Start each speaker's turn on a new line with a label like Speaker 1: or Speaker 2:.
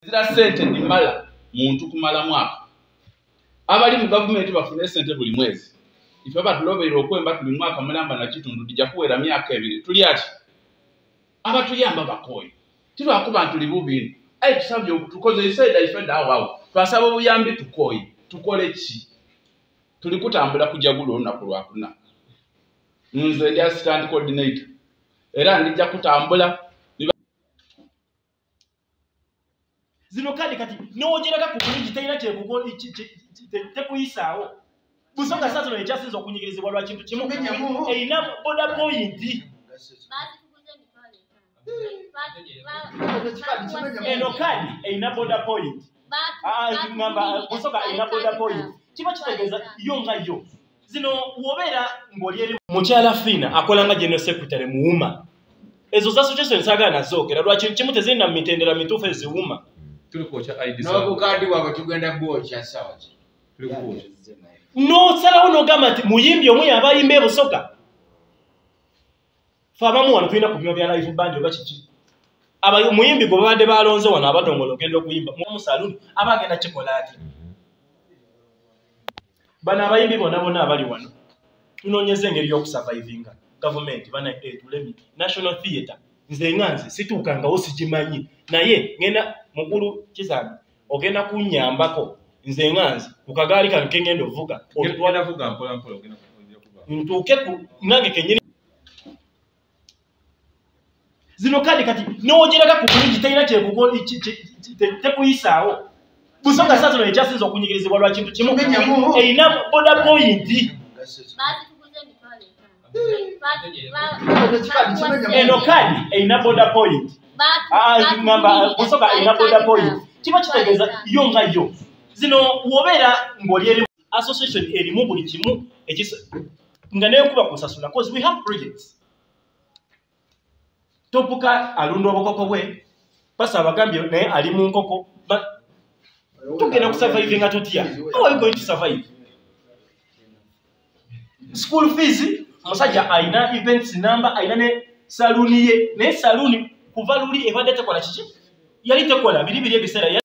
Speaker 1: Zira sente nimala muntu kumala mwaka. Abali mu government bafune sente buli mwezi. Ife batulobera okwemba tuli mwaka mulamba na kitundu dijja kuwera myaka 2. Tuli ati abatuyamba bakoye. Tilwakuba tuli bubini. Tusabye tukoze isaida ife dawawo. Twasaba obuyambi tukoye. Tukole ki? Tuli kutambula kujagula olunaku lwakuna. Nze ndi assistant coordinator. Era ndijja kutambula
Speaker 2: zino kadi kati n'ogereka ku bulungi talina kyekuko tekuyisaawo. Busonga sasa no ekyasinza okunyigirizibwa lwa kintu kimu erina border point. Eno kadi erina border point. Busonga erina border point. Kiba kitegeeza yo nga yo. Zino wobeera ng'oli eri mukyala Fina akola nga general secretary muwuma. Ezo za association saagala nazoogera lwa kintu kimu tezirina mitendera mituufu eziwuma.
Speaker 3: No kukadi wako tugenda bwocha sawa.
Speaker 2: No sala ono gama ati muyimbi omwe abayimbe busoka. Fabamu wano tulina kupima bya live band oba kiki. Abayo muyimbi go babadde balonze wano abadongolo gendo kuyimba mu saluni abagenda chocolate. Bana abayimbi bona abali wano. Tunonyeze engeri y'okusurvivinga. Government bana tulemi National Theatre. Nze nganze situkanga osigimanyi naye ngenda mukulu kizana ogenda kunyambako nze nganze kukagali kanke ngendo vuga
Speaker 4: otwala vuga mpola ogenda kuvuga
Speaker 2: ntuke ku nange kenyini zino kadi kati n'ogereka ku bulungi talina kyekuko tekuyisaawo. Busonga sasa no ekyasinza okunyigirizibwa lwa kintu kimu erina border point. Eno kadi erina border point. Busonga erina border point. Kiba kitegeeza yo nga yo. Zino wobeera ng'oli eri association erimu buli kimu nga nayo kuba kusasula because we have projects. Topuka alunda obukoko bwe pasa abagambye naye ali mu nkoko tugenda kusurvive nga tutya. How are you going to survive? School fees musajja aina events number aina ne saluni ye ne saluni kuva luli ebadde tekola kiki yali tekola biri ebiseera